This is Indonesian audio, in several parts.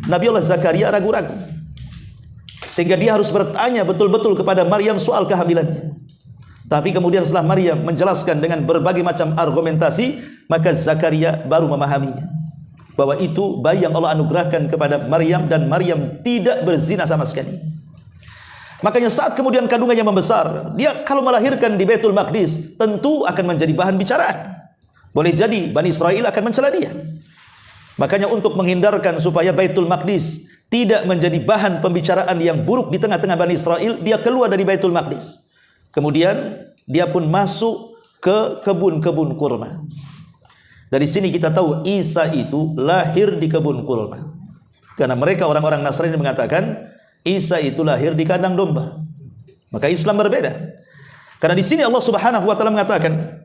Nabi Allah Zakaria ragu-ragu, sehingga dia harus bertanya betul-betul kepada Maryam soal kehamilannya. Tapi kemudian setelah Maryam menjelaskan dengan berbagai macam argumentasi, maka Zakaria baru memahaminya, bahwa itu bayi yang Allah anugerahkan kepada Maryam, dan Maryam tidak berzina sama sekali. Makanya saat kemudian kandungannya membesar, dia kalau melahirkan di Baitul Maqdis tentu akan menjadi bahan bicaraan. Boleh jadi Bani Israel akan mencela dia. Makanya untuk menghindarkan supaya Baitul Maqdis tidak menjadi bahan pembicaraan yang buruk di tengah-tengah Bani Israel, dia keluar dari Baitul Maqdis. Kemudian dia pun masuk ke kebun-kebun kurma. Dari sini kita tahu Isa itu lahir di kebun kurma. Karena mereka orang-orang Nasrani mengatakan Isa itu lahir di kandang domba. Maka Islam berbeda. Karena di sini Allah Subhanahu wa taala mengatakan,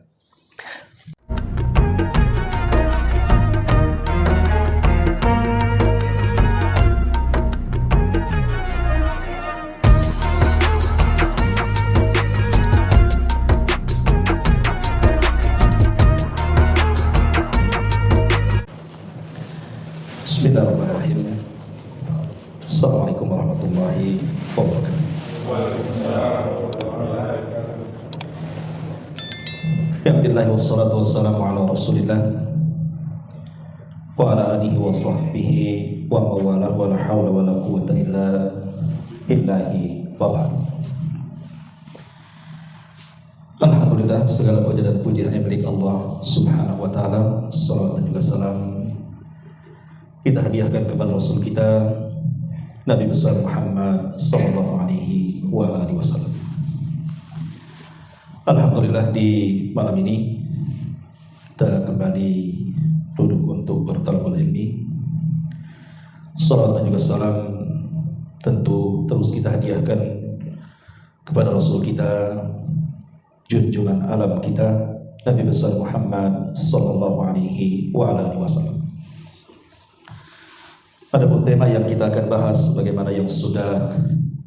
Bismillahirrahmanirrahim. Assalamualaikum warahmatullahi wabarakatuh. Alhamdulillah wassalatu wassalamu ala Rasulillah wa ala alihi wa sahbihi wa mawala wa la hawla wa la quwwata illa billahi wa ba'd. Alhamdulillah, segala puja dan puji hanya milik Allah Subhanahu wa taala. Salawat dan juga salam kita hadiahkan kepada Rasul kita Nabi besar Muhammad sallallahu alaihi wasallam. Alhamdulillah, di malam ini kita kembali duduk untuk bertalabul ilmi. Salawat dan juga salam tentu terus kita hadiahkan kepada Rasul kita, junjungan alam kita Nabi besar Muhammad sallallahu alaihi wasallam. Adapun tema yang kita akan bahas, sebagaimana yang sudah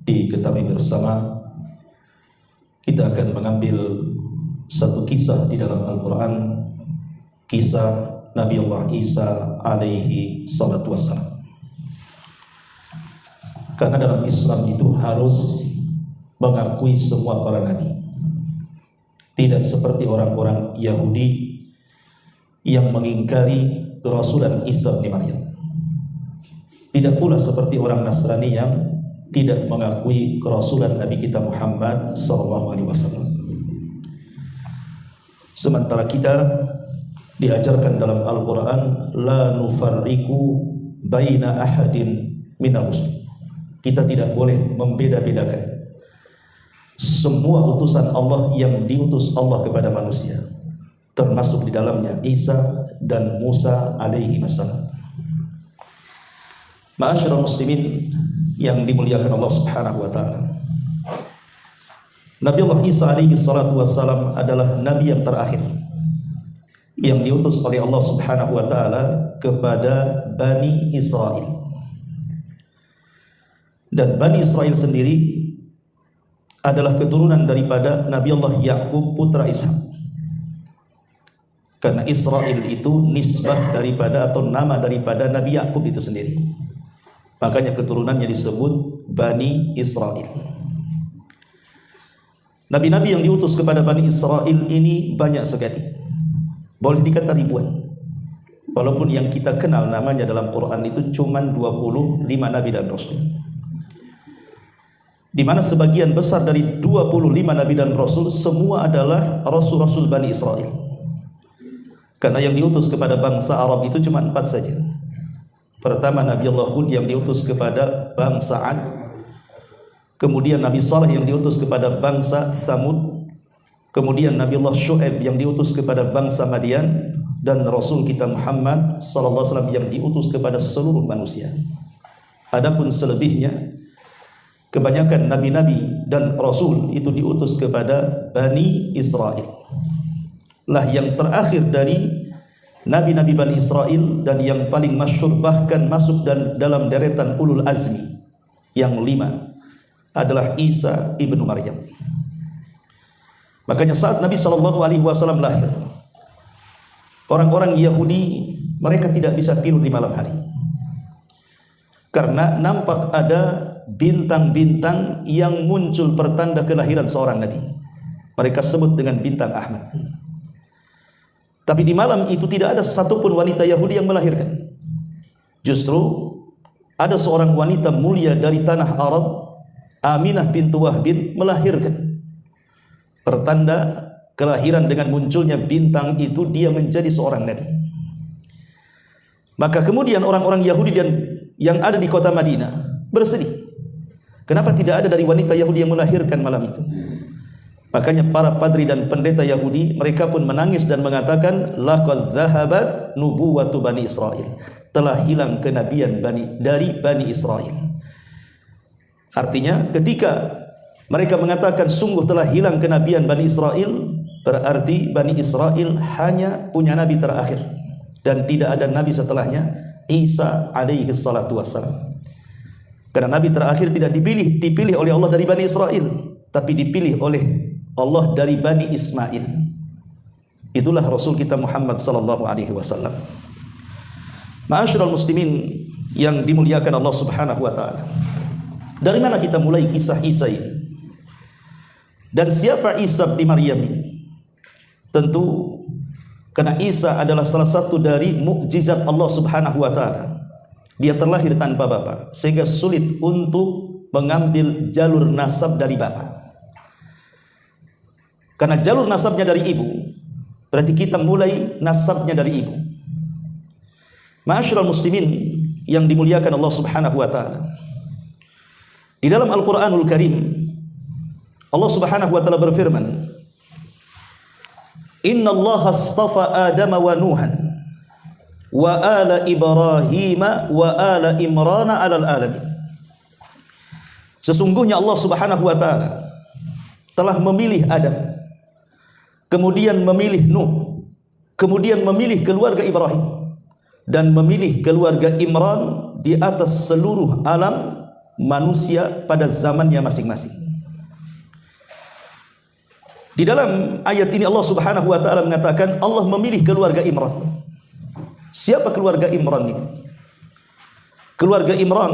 diketahui bersama, kita akan mengambil satu kisah di dalam Al-Quran, kisah Nabi Allah Isa alaihi salatu wassalam. Karena dalam Islam itu harus mengakui semua para nabi, tidak seperti orang-orang Yahudi yang mengingkari kerasulan Isa bin Maryam. Tidak pula seperti orang Nasrani yang tidak mengakui kerasulan Nabi kita Muhammad sallallahu alaihi wasallam. Sementara kita diajarkan dalam Al-Qur'an la nufarriqu baina ahadin minar rusul. Kita tidak boleh membeda-bedakan semua utusan Allah yang diutus Allah kepada manusia, termasuk di dalamnya Isa dan Musa alaihi wassalam. Ma'asyiral muslimin yang dimuliakan Allah Subhanahu wa taala, Nabi Allah Isa alaihi salatu wassalam adalah nabi yang terakhir yang diutus oleh Allah Subhanahu wa taala kepada Bani Israel. Dan Bani Israel sendiri adalah keturunan daripada Nabi Allah Yakub putra Ishak. Karena Israel itu nisbah daripada atau nama daripada Nabi Yakub itu sendiri. Makanya keturunannya disebut Bani Israel. Nabi-nabi yang diutus kepada Bani Israel ini banyak sekali, boleh dikata ribuan. Walaupun yang kita kenal namanya dalam Quran itu cuma 25 nabi dan rasul, di mana sebagian besar dari 25 nabi dan rasul semua adalah rasul-rasul Bani Israel. Karena yang diutus kepada bangsa Arab itu cuma 4 saja. Pertama Nabi Allah Hud yang diutus kepada bangsa Ad, kemudian Nabi Saleh yang diutus kepada bangsa Thamud, kemudian Nabi Allah Syu'aib yang diutus kepada bangsa Madian, dan Rasul kita Muhammad sallallahu alaihi wasallam yang diutus kepada seluruh manusia. Adapun selebihnya, kebanyakan nabi-nabi dan rasul itu diutus kepada Bani Israel. Lah yang terakhir dari nabi-nabi Bani Israel dan yang paling masyhur bahkan masuk dalam deretan ulul azmi yang 5 adalah Isa ibnu Maryam. Makanya saat Nabi sallallahu alaihi wasallam lahir, orang-orang Yahudi mereka tidak bisa tidur di malam hari. Karena nampak ada bintang-bintang yang muncul pertanda kelahiran seorang nabi. Mereka sebut dengan bintang Ahmad. Tapi di malam itu tidak ada satupun wanita Yahudi yang melahirkan. Justru ada seorang wanita mulia dari tanah Arab, Aminah bintu Wahbin, melahirkan. Pertanda kelahiran dengan munculnya bintang itu, dia menjadi seorang nabi. Maka kemudian orang-orang Yahudi dan yang ada di kota Madinah bersedih. Kenapa tidak ada dari wanita Yahudi yang melahirkan malam itu? Makanya para padri dan pendeta Yahudi, mereka pun menangis dan mengatakan, laqad dhahabat nubuwatu Bani Israel. Telah hilang kenabian dari Bani Israel. Artinya ketika mereka mengatakan sungguh telah hilang kenabian Bani Israel, berarti Bani Israel hanya punya nabi terakhir dan tidak ada nabi setelahnya, Isa alaihi salatu wassalam. Karena nabi terakhir tidak dipilih oleh Allah dari Bani Israel, tapi dipilih oleh Allah dari Bani Ismail. Itulah Rasul kita Muhammad sallallahu alaihi wasallam. Ma'asyiral muslimin yang dimuliakan Allah Subhanahu wa taala. Dari mana kita mulai kisah Isa ini? Dan siapa Isa bin Maryam ini? Tentu karena Isa adalah salah satu dari mukjizat Allah Subhanahu wa taala. Dia terlahir tanpa bapa, sehingga sulit untuk mengambil jalur nasab dari bapa. Karena jalur nasabnya dari ibu, berarti kita mulai nasabnya dari ibu. Ma'asyiral muslimin yang dimuliakan Allah Subhanahu wa taala. Di dalam Al-Qur'anul Karim, Allah Subhanahu wa taala berfirman, "Inna Allah astafa Adam wa Nuhan wa ala Ibrahim wa ala Imran 'alal alamin." Sesungguhnya Allah Subhanahu wa taala telah memilih Adam, kemudian memilih Nuh, kemudian memilih keluarga Ibrahim, dan memilih keluarga Imran di atas seluruh alam manusia pada zamannya masing-masing. Di dalam ayat ini Allah Subhanahu wa taala mengatakan Allah memilih keluarga Imran. Siapa keluarga Imran ini? Keluarga Imran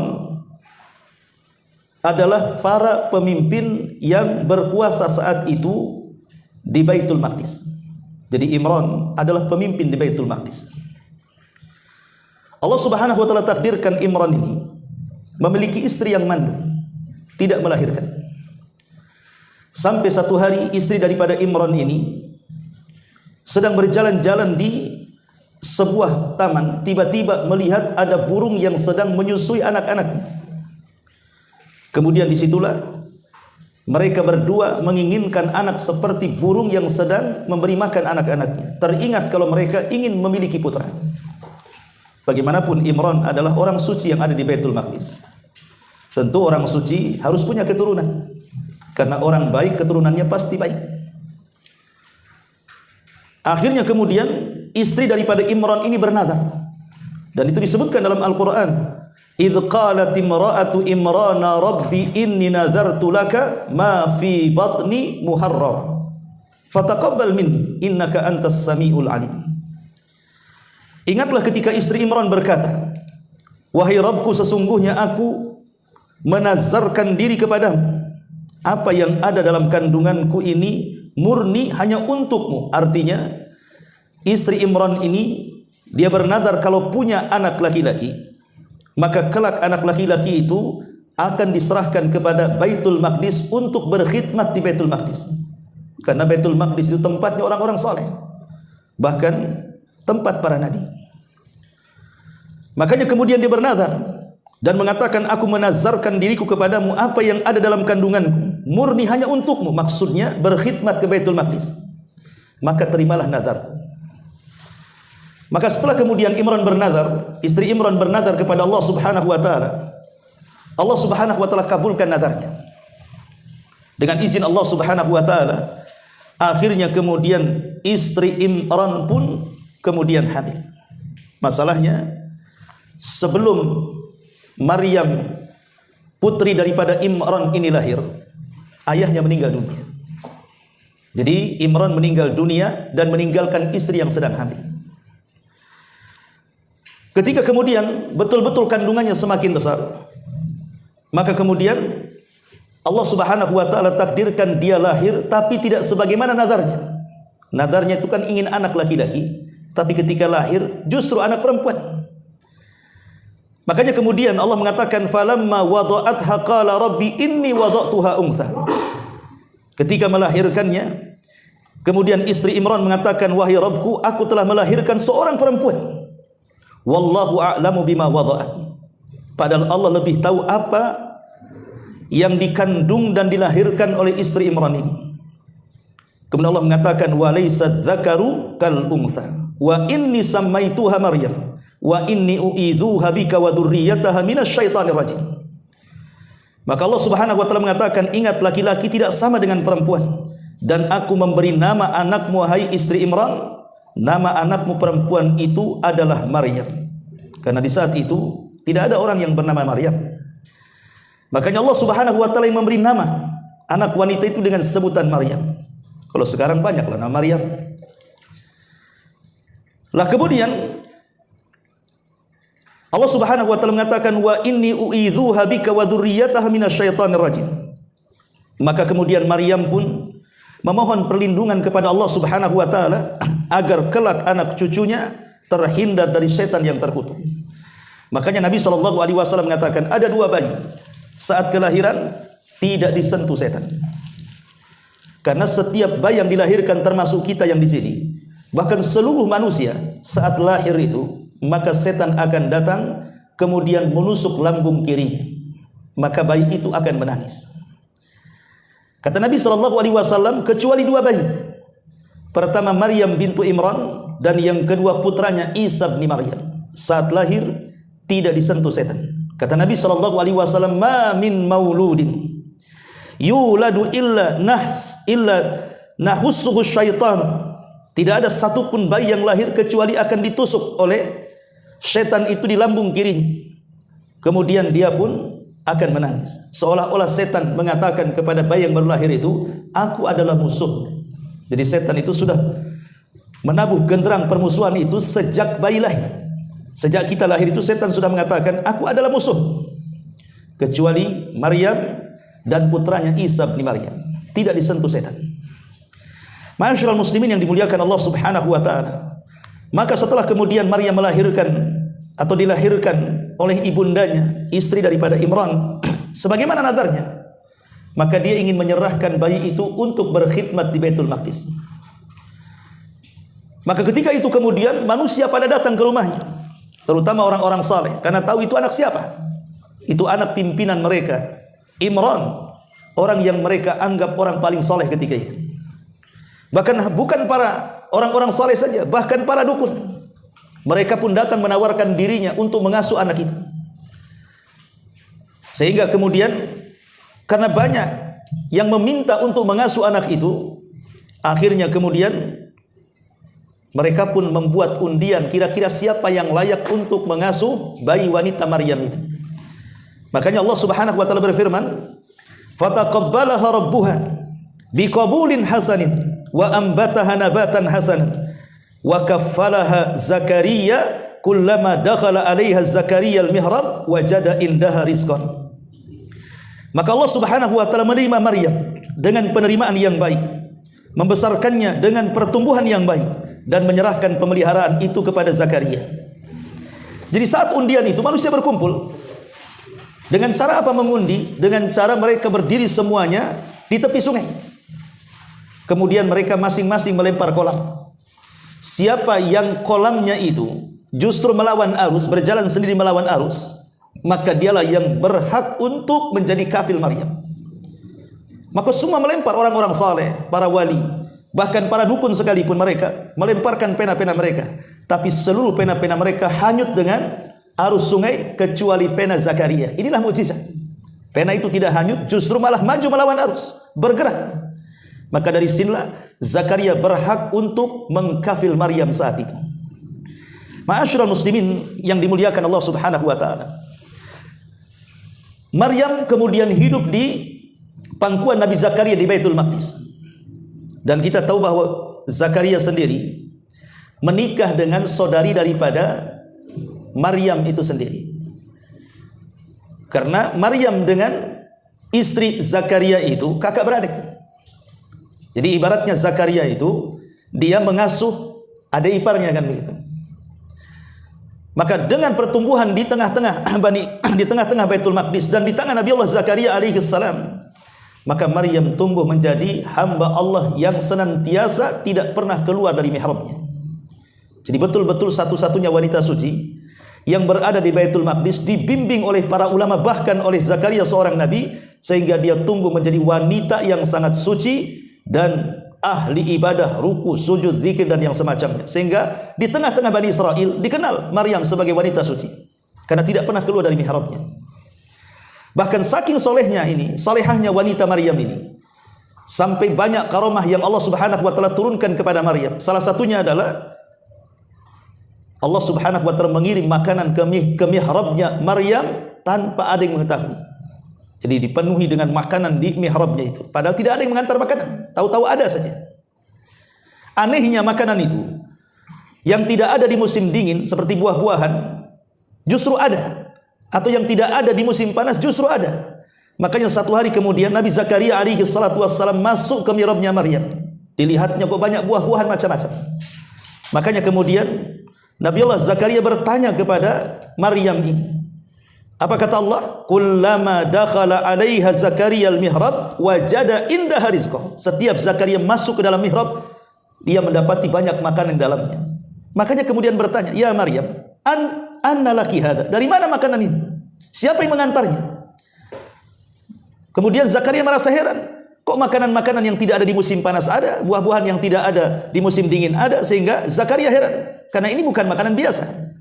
adalah para pemimpin yang berkuasa saat itu di Baitul Maqdis. Jadi Imran adalah pemimpin di Baitul Maqdis. Allah Subhanahu wa taala takdirkan Imran ini memiliki istri yang mandul, tidak melahirkan. Sampai satu hari istri daripada Imran ini sedang berjalan-jalan di sebuah taman, tiba-tiba melihat ada burung yang sedang menyusui anak-anaknya. Kemudian disitulah mereka berdua menginginkan anak seperti burung yang sedang memberi makan anak-anaknya. Teringat kalau mereka ingin memiliki putra. Bagaimanapun Imran adalah orang suci yang ada di Baitul Maqdis. Tentu orang suci harus punya keturunan. Karena orang baik keturunannya pasti baik. Akhirnya kemudian istri daripada Imran ini bernadar. Dan itu disebutkan dalam Al-Quran. Idh qalat imra'atu Imrana rabbi inni nadhartu laka ma fi batni muharrar. Fataqabbal minni innaka antas samiul alim. Ingatlah ketika istri Imran berkata, wahai Rabbku, sesungguhnya aku menazarkan diri kepadamu. Apa yang ada dalam kandunganku ini murni hanya untukmu. Artinya istri Imran ini dia bernazar kalau punya anak laki-laki, maka kelak anak laki-laki itu akan diserahkan kepada Baitul Maqdis untuk berkhidmat di Baitul Maqdis. Karena Baitul Maqdis itu tempatnya orang-orang saleh, bahkan tempat para nabi. Makanya kemudian dia bernazar dan mengatakan, aku menazarkan diriku kepadamu apa yang ada dalam kandunganku murni hanya untukmu. Maksudnya berkhidmat ke Baitul Maqdis. Maka terimalah nazarku. Maka setelah kemudian Imran bernazar, istri Imran bernazar kepada Allah Subhanahu wa taala, Allah Subhanahu wa taala kabulkan nazarnya. Dengan izin Allah Subhanahu wa taala, akhirnya kemudian istri Imran pun kemudian hamil. Masalahnya sebelum Maryam putri daripada Imran ini lahir, ayahnya meninggal dunia. Jadi Imran meninggal dunia dan meninggalkan istri yang sedang hamil. Ketika kemudian betul-betul kandungannya semakin besar, maka kemudian Allah Subhanahu wa taala takdirkan dia lahir tapi tidak sebagaimana nadarnya. Nadarnya itu kan ingin anak laki-laki, tapi ketika lahir justru anak perempuan. Makanya kemudian Allah mengatakan falamma wada'atha qala rabbi inni wada'tuha untha. Ketika melahirkannya, kemudian istri Imran mengatakan, wahai Rabbku, aku telah melahirkan seorang perempuan. Wallahu a'lamu bima wada'at. Padahal Allah lebih tahu apa yang dikandung dan dilahirkan oleh istri Imran ini. Kemudian Allah mengatakan walaysa dzakaru kal untha wa inni sammaituha Maryam wa inni u'idzuha bika wa dzurriyyataha minasyaitonir rajim. Maka Allah Subhanahu wa taala mengatakan, ingat, laki-laki tidak sama dengan perempuan, dan aku memberi nama anakmu hai istri Imran, nama anakmu perempuan itu adalah Maryam. Karena di saat itu tidak ada orang yang bernama Maryam. Makanya Allah Subhanahu wa taala yang memberi nama anak wanita itu dengan sebutan Maryam. Kalau sekarang banyaklah nama Maryam. Lah kemudian Allah Subhanahu wa taala mengatakan wa inni u'idzuha bika wa dzurriyyataha minasyaitonir rajim. Maka kemudian Maryam pun memohon perlindungan kepada Allah Subhanahu wa taala agar kelak anak cucunya terhindar dari setan yang terkutuk. Makanya Nabi sallallahu alaihi wasallam mengatakan ada dua bayi saat kelahiran tidak disentuh setan. Karena setiap bayi yang dilahirkan termasuk kita yang di sini, bahkan seluruh manusia saat lahir itu, maka setan akan datang kemudian menusuk lambung kirinya. Maka bayi itu akan menangis. Kata Nabi SAW, kecuali dua bayi. Pertama Maryam bintu Imran, dan yang kedua putranya Isa bin Maryam. Saat lahir tidak disentuh setan. Kata Nabi SAW, ma min mauludin yuladu illa nahussuhu syaitan. Tidak ada satupun bayi yang lahir kecuali akan ditusuk oleh setan itu di lambung kirinya. Kemudian dia pun akan menangis. Seolah-olah setan mengatakan kepada bayi yang baru lahir itu, aku adalah musuh. Jadi setan itu sudah menabuh genderang permusuhan itu sejak bayi lahir. Sejak kita lahir itu setan sudah mengatakan, aku adalah musuh. Kecuali Maryam dan putranya Isa bin Maryam tidak disentuh setan. Ma'asyiral muslimin yang dimuliakan Allah Subhanahu wa taala. Maka setelah kemudian Maryam melahirkan atau dilahirkan oleh ibundanya, istri daripada Imran, sebagaimana nadarnya, maka dia ingin menyerahkan bayi itu untuk berkhidmat di Baitul Maqdis. Maka ketika itu kemudian manusia pada datang ke rumahnya, terutama orang-orang saleh, karena tahu itu anak siapa? Itu anak pimpinan mereka, Imran, orang yang mereka anggap orang paling saleh ketika itu. Bahkan bukan para orang-orang saleh saja, bahkan para dukun, mereka pun datang menawarkan dirinya untuk mengasuh anak itu. Sehingga kemudian karena banyak yang meminta untuk mengasuh anak itu, akhirnya kemudian mereka pun membuat undian kira-kira siapa yang layak untuk mengasuh bayi wanita Maryam itu. Makanya Allah Subhanahu wa taala berfirman, "Fataqabbalaha rabbuha biqabulin hasanin wa ambataha nabatan hasanan wa kaffalaha Zakaria kullama dakhala 'alaiha Zakaria al-mihrab wajada indaha rizqan." Maka Allah Subhanahu wa taala menerima Maryam dengan penerimaan yang baik, membesarkannya dengan pertumbuhan yang baik, dan menyerahkan pemeliharaan itu kepada Zakaria. Jadi saat undian itu manusia berkumpul. Dengan cara apa mengundi? Dengan cara mereka berdiri semuanya di tepi sungai. Kemudian mereka masing-masing melempar kolam. Siapa yang kolamnya itu justru melawan arus, berjalan sendiri melawan arus, maka dialah yang berhak untuk menjadi kafil Maryam. Maka semua melempar, orang-orang saleh, para wali, bahkan para dukun sekalipun mereka melemparkan pena-pena mereka. Tapi seluruh pena-pena mereka hanyut dengan arus sungai kecuali pena Zakaria. Inilah mukjizat. Pena itu tidak hanyut, justru malah maju melawan arus, bergerak. Maka dari sinilah Zakaria berhak untuk mengkafil Maryam saat itu. Ma'asyiral muslimin yang dimuliakan Allah Subhanahu wa taala. Maryam kemudian hidup di pangkuan Nabi Zakaria di Baitul Maqdis. Dan kita tahu bahwa Zakaria sendiri menikah dengan saudari daripada Maryam itu sendiri. Karena Maryam dengan istri Zakaria itu kakak beradik. Jadi ibaratnya Zakaria itu dia mengasuh adik iparnya kan begitu. Maka dengan pertumbuhan di tengah-tengah Baitul Maqdis dan di tangan Nabi Allah Zakaria alaihi salam, maka Maryam tumbuh menjadi hamba Allah yang senantiasa tidak pernah keluar dari mihrabnya. Jadi betul-betul satu-satunya wanita suci yang berada di Baitul Maqdis, dibimbing oleh para ulama, bahkan oleh Zakaria seorang nabi, sehingga dia tumbuh menjadi wanita yang sangat suci dan ahli ibadah, ruku, sujud, zikir dan yang semacamnya. Sehingga di tengah-tengah Bani Israel dikenal Maryam sebagai wanita suci karena tidak pernah keluar dari mihrabnya. Bahkan saking solehahnya wanita Maryam ini, sampai banyak karomah yang Allah Subhanahu wa taala turunkan kepada Maryam. Salah satunya adalah Allah Subhanahu wa taala mengirim makanan ke mihrabnya Maryam tanpa ada yang mengetahui. Jadi dipenuhi dengan makanan di mihrabnya itu. Padahal tidak ada yang mengantar makanan. Tahu-tahu ada saja. Anehnya makanan itu yang tidak ada di musim dingin seperti buah-buahan justru ada. Atau yang tidak ada di musim panas justru ada. Makanya satu hari kemudian Nabi Zakaria alaihi salatu wassalam masuk ke mihrabnya Maryam. Dilihatnya kok banyak buah-buahan macam-macam. Makanya kemudian Nabi Allah Zakaria bertanya kepada Maryam ini. Apa kata Allah? Kullama dakhala 'alaiha Zakaria al-mihrab wajada indaha rizqah. Setiap Zakaria masuk ke dalam mihrab, dia mendapati banyak makanan di dalamnya. Makanya kemudian bertanya, "Ya Maryam, anna laki hada?" Dari mana makanan ini? Siapa yang mengantarnya? Kemudian Zakaria merasa heran. Kok makanan-makanan yang tidak ada di musim panas ada, buah-buahan yang tidak ada di musim dingin ada, sehingga Zakaria heran. Karena ini bukan makanan biasa.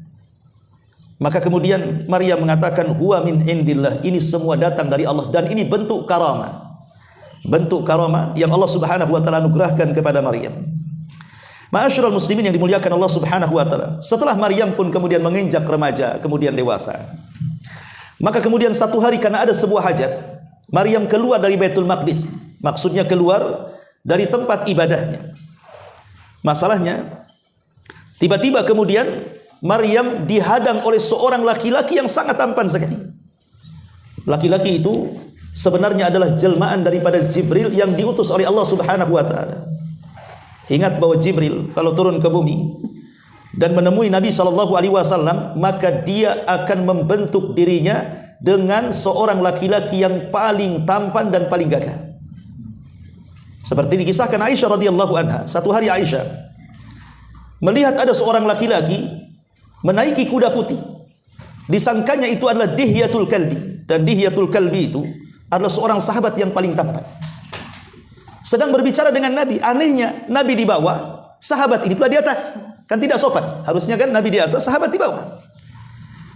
Maka kemudian Maryam mengatakan, huwa min indillah, ini semua datang dari Allah dan ini bentuk karamah. Bentuk karamah yang Allah Subhanahu wa taala anugerahkan kepada Maryam. Ma'asyiral muslimin yang dimuliakan Allah Subhanahu wa taala. Setelah Maryam pun kemudian menginjak remaja, kemudian dewasa. Maka kemudian satu hari karena ada sebuah hajat, Maryam keluar dari Baitul Maqdis. Maksudnya keluar dari tempat ibadahnya. Masalahnya tiba-tiba kemudian Maryam dihadang oleh seorang laki-laki yang sangat tampan sekali. Laki-laki itu sebenarnya adalah jelmaan daripada Jibril yang diutus oleh Allah Subhanahu wa taala. Ingat bahwa Jibril kalau turun ke bumi dan menemui Nabi sallallahu alaihi wasallam, maka dia akan membentuk dirinya dengan seorang laki-laki yang paling tampan dan paling gagah. Seperti dikisahkan Aisyah radhiyallahu anha, satu hari Aisyah melihat ada seorang laki-laki menaiki kuda putih. Disangkanya itu adalah Dihyatul Kalbi, dan Dihyatul Kalbi itu adalah seorang sahabat yang paling tampan. Sedang berbicara dengan Nabi, anehnya Nabi di bawah, sahabat ini pula di atas. Kan tidak sopan. Harusnya kan Nabi di atas, sahabat di bawah.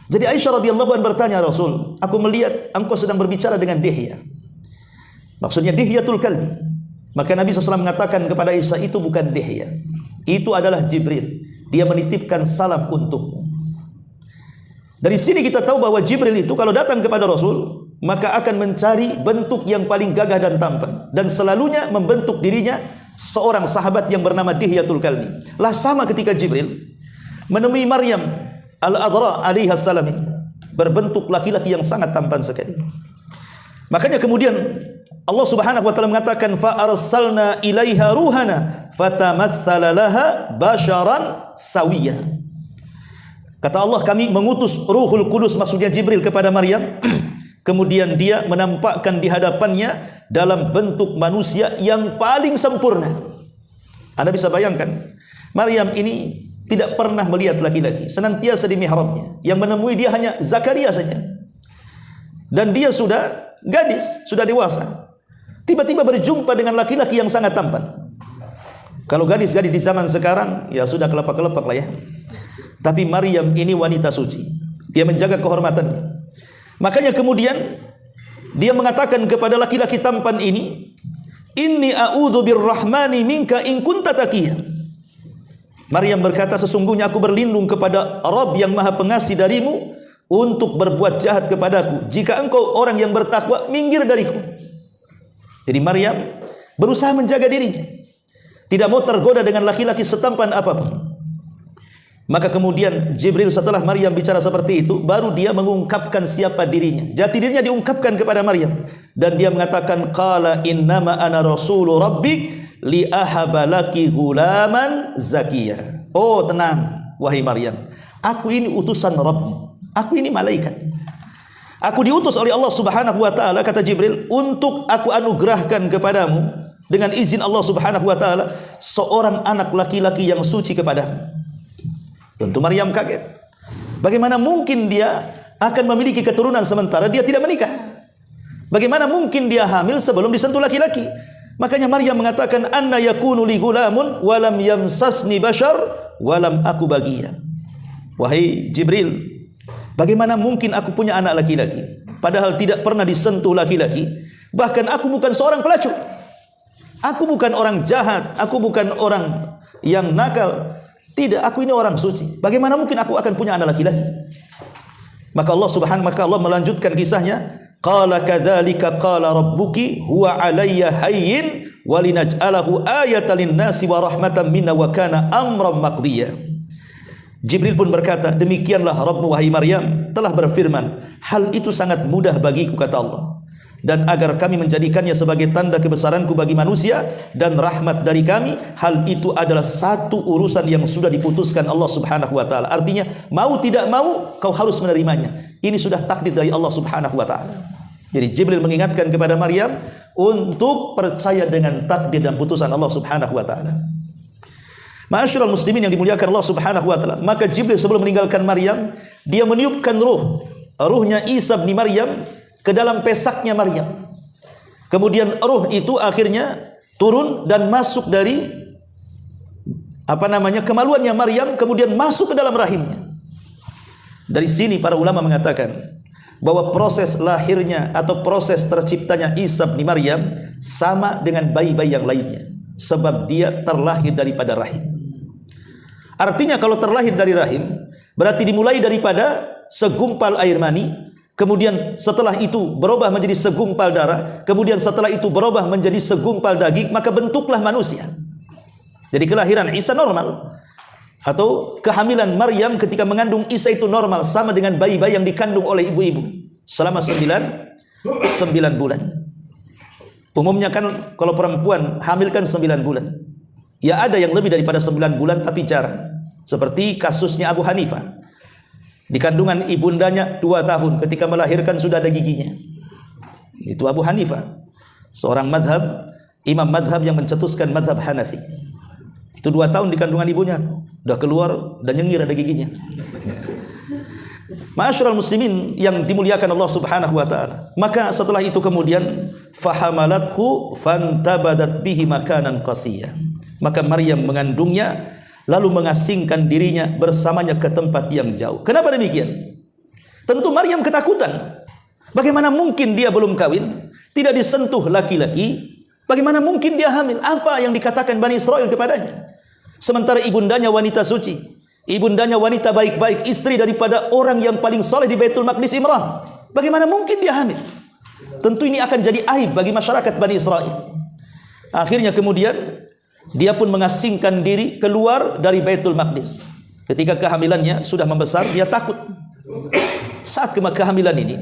Jadi Aisyah radhiyallahu anha bertanya, Rasul, aku melihat engkau sedang berbicara dengan Dihya. Maksudnya Dihyatul Kalbi. Maka Nabi SAW mengatakan kepada Aisyah, itu bukan Dihya, itu adalah Jibril. Dia menitipkan salam untukmu. Dari sini kita tahu bahwa Jibril itu kalau datang kepada Rasul, maka akan mencari bentuk yang paling gagah dan tampan, dan selalunya membentuk dirinya seorang sahabat yang bernama Dihyatul Kalbi. Lah sama ketika Jibril menemui Maryam al-Adra alaihi salam ini, berbentuk laki-laki yang sangat tampan sekali. Makanya kemudian Allah Subhanahu wa taala mengatakan, fa arsalna ilaiha ruhana fatamatsala laha basharan sawiyya. Kata Allah, kami mengutus Ruhul Kudus, maksudnya Jibril, kepada Maryam. Kemudian dia menampakkan di hadapannya dalam bentuk manusia yang paling sempurna. Anda bisa bayangkan, Maryam ini tidak pernah melihat laki-laki, senantiasa di mihrabnya. Yang menemui dia hanya Zakaria saja. Dan dia sudah gadis, sudah dewasa. Tiba-tiba berjumpa dengan laki-laki yang sangat tampan. Kalau gadis-gadis di zaman sekarang, ya sudah kelepak-kelepak lah ya. Tapi Maryam ini wanita suci. Dia menjaga kehormatannya. Makanya kemudian dia mengatakan kepada laki-laki tampan ini, inni a'udzu birrahmani minka in kunta taqiyyan. Maryam berkata, sesungguhnya aku berlindung kepada Rabb yang Maha Pengasih darimu untuk berbuat jahat kepadaku. Jika engkau orang yang bertakwa, minggir dariku. Jadi Maryam berusaha menjaga dirinya, tidak mau tergoda dengan laki-laki setampan apapun. Maka kemudian Jibril setelah Maryam bicara seperti itu, baru dia mengungkapkan siapa dirinya. Jati dirinya diungkapkan kepada Maryam, dan dia mengatakan, qala innama ana rasulu rabbik li ahaba laki ghulaman zakiya. Oh, tenang wahai Maryam, aku ini utusan Rabbmu, aku ini malaikat. Aku diutus oleh Allah Subhanahu wa taala, kata Jibril, untuk aku anugerahkan kepadamu dengan izin Allah Subhanahu wa taala seorang anak laki-laki yang suci kepadamu. Tentu Maryam kaget. Bagaimana mungkin dia akan memiliki keturunan sementara dia tidak menikah? Bagaimana mungkin dia hamil sebelum disentuh laki-laki? Makanya Maryam mengatakan, anna yakunu li gulamun walam yamsasni bashar walam aku bagian. Wahai Jibril, bagaimana mungkin aku punya anak laki-laki padahal tidak pernah disentuh laki-laki? Bahkan aku bukan seorang pelacur, aku bukan orang jahat, aku bukan orang yang nakal. Tidak, aku ini orang suci. Bagaimana mungkin aku akan punya anak laki-laki? Maka Allah melanjutkan kisahnya. Qala kadzalika qala rabbuki huwa 'alayya hayyin wa linaj'alahu ayatan lin-nasi wa rahmatan minna wa kana amran maqdiya. Jibril pun berkata, demikianlah Rabbmu wahai Maryam telah berfirman, hal itu sangat mudah bagiku, kata Allah, dan agar kami menjadikannya sebagai tanda kebesaranku bagi manusia dan rahmat dari kami, hal itu adalah satu urusan yang sudah diputuskan Allah Subhanahu wa taala. Artinya, mau tidak mau kau harus menerimanya. Ini sudah takdir dari Allah Subhanahu wa taala. Jadi Jibril mengingatkan kepada Maryam untuk percaya dengan takdir dan putusan Allah Subhanahu wa taala. Ma'asyiral muslimin yang dimuliakan Allah Subhanahu wa taala, maka Jibril sebelum meninggalkan Maryam, dia meniupkan ruhnya Isa bin Maryam ke dalam pesaknya Maryam. Kemudian ruh itu akhirnya turun dan masuk dari kemaluannya Maryam, kemudian masuk ke dalam rahimnya. Dari sini para ulama mengatakan bahwa proses lahirnya atau proses terciptanya Isa bin Maryam sama dengan bayi-bayi yang lainnya, sebab dia terlahir daripada rahim. Artinya kalau terlahir dari rahim, berarti dimulai daripada segumpal air mani, kemudian setelah itu berubah menjadi segumpal darah, kemudian setelah itu berubah menjadi segumpal daging, maka bentuklah manusia. Jadi kelahiran Isa normal, atau kehamilan Maryam ketika mengandung Isa itu normal, sama dengan bayi-bayi yang dikandung oleh ibu-ibu selama 9 bulan. Umumnya kan kalau perempuan hamil kan 9 bulan. Ya ada yang lebih daripada 9 bulan tapi jarang. Seperti kasusnya Abu Hanifah. Di kandungan ibundanya 2 tahun, ketika melahirkan sudah ada giginya. Itu Abu Hanifah, seorang imam madhab yang mencetuskan madhab Hanafi. Itu 2 tahun di kandungan ibunya, sudah keluar dan nyengir ada giginya. Ma'asyiral muslimin yang dimuliakan Allah Subhanahu wa taala. Maka setelah itu kemudian fahamalathu fantabadat bihi makanan qasiyya. Maka Maryam mengandungnya lalu mengasingkan dirinya bersamanya ke tempat yang jauh. Kenapa demikian? Tentu Maryam ketakutan. Bagaimana mungkin dia belum kawin, tidak disentuh laki-laki? Bagaimana mungkin dia hamil? Apa yang dikatakan Bani Israel kepadanya? Sementara ibundanya wanita suci, ibundanya wanita baik-baik, istri daripada orang yang paling saleh di Baitul Maqdis, Imran. Bagaimana mungkin dia hamil? Tentu ini akan jadi aib bagi masyarakat Bani Israel. Akhirnya kemudian dia pun mengasingkan diri keluar dari Baitul Maqdis. Ketika kehamilannya sudah membesar, dia takut. Saat kehamilan ini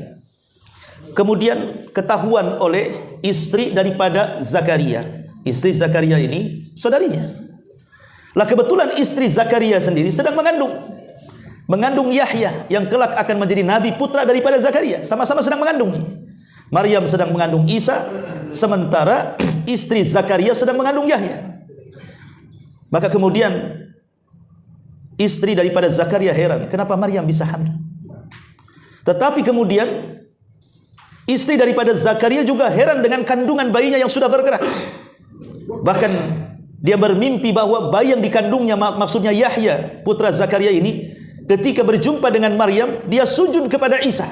kemudian ketahuan oleh istri daripada Zakaria. Istri Zakaria ini saudarinya. Lah kebetulan istri Zakaria sendiri sedang mengandung Yahya yang kelak akan menjadi nabi, putra daripada Zakaria. Sama-sama sedang mengandung. Maryam sedang mengandung Isa, sementara istri Zakaria sedang mengandung Yahya. Maka kemudian istri daripada Zakaria heran, kenapa Maryam bisa hamil? Tetapi kemudian istri daripada Zakaria juga heran dengan kandungan bayinya yang sudah bergerak. Bahkan dia bermimpi bahwa bayi yang dikandungnya, maksudnya Yahya putra Zakaria ini, ketika berjumpa dengan Maryam, dia sujud kepada Isa.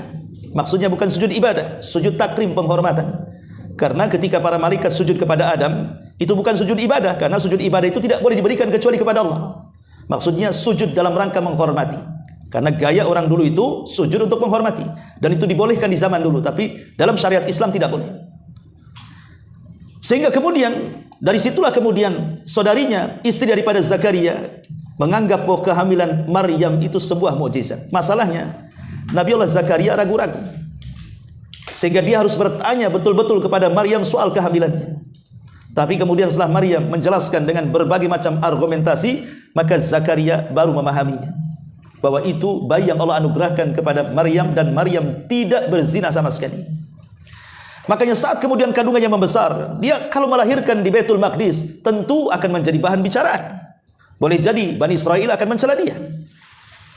Maksudnya bukan sujud ibadah, sujud takrim, penghormatan. Karena ketika para malaikat sujud kepada Adam, itu bukan sujud ibadah, karena sujud ibadah itu tidak boleh diberikan kecuali kepada Allah. Maksudnya sujud dalam rangka menghormati. Karena gaya orang dulu itu sujud untuk menghormati, dan itu dibolehkan di zaman dulu, tapi dalam syariat Islam tidak boleh. Sehingga kemudian Dari situlah kemudian saudarinya, istri daripada Zakaria, menganggap bahwa kehamilan Maryam itu sebuah mukjizat. Masalahnya, Nabi Allah Zakaria ragu-ragu, sehingga dia harus bertanya betul-betul kepada Maryam soal kehamilannya. Tapi kemudian setelah Maryam menjelaskan dengan berbagai macam argumentasi, maka Zakaria baru memahaminya, bahwa itu bayi yang Allah anugerahkan kepada Maryam, dan Maryam tidak berzina sama sekali. Makanya saat kemudian kandungannya membesar, dia kalau melahirkan di Baitul Maqdis tentu akan menjadi bahan bicaraan. Boleh jadi Bani Israel akan mencela dia.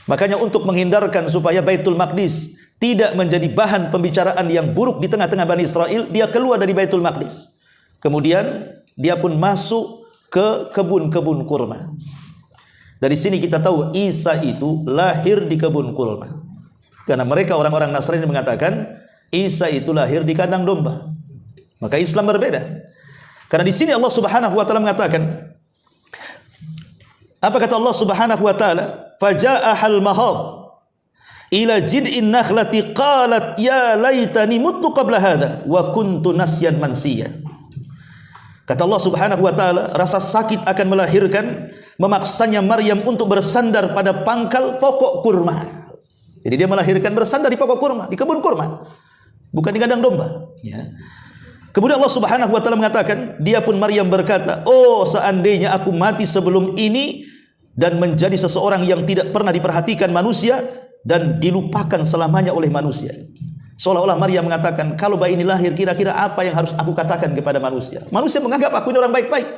Makanya untuk menghindarkan supaya Baitul Maqdis tidak menjadi bahan pembicaraan yang buruk di tengah-tengah Bani Israel, dia keluar dari Baitul Maqdis. Kemudian dia pun masuk ke kebun-kebun kurma. Dari sini kita tahu Isa itu lahir di kebun kurma. Karena mereka orang-orang Nasrani mengatakan Isa itu lahir di kandang domba. Maka Islam berbeda. Karena di sini Allah Subhanahu wa taala mengatakan, apa kata Allah Subhanahu wa taala? Faja'ahal mahad ila jid'in nakhlati qalat ya laitani muttu qabla hadha wa kuntu nasyan mansiya. Kata Allah Subhanahu wa taala, rasa sakit akan melahirkan memaksanya Maryam untuk bersandar pada pangkal pokok kurma. Jadi dia melahirkan bersandar di pokok kurma, di kebun kurma, bukan di kandang domba, ya. Kemudian Allah Subhanahu wa taala mengatakan, dia pun Maryam berkata, oh seandainya aku mati sebelum ini dan menjadi seseorang yang tidak pernah diperhatikan manusia dan dilupakan selamanya oleh manusia. Seolah-olah Maryam mengatakan, kalau bayi ini lahir, kira-kira apa yang harus aku katakan kepada manusia? Manusia menganggap aku ini orang baik-baik.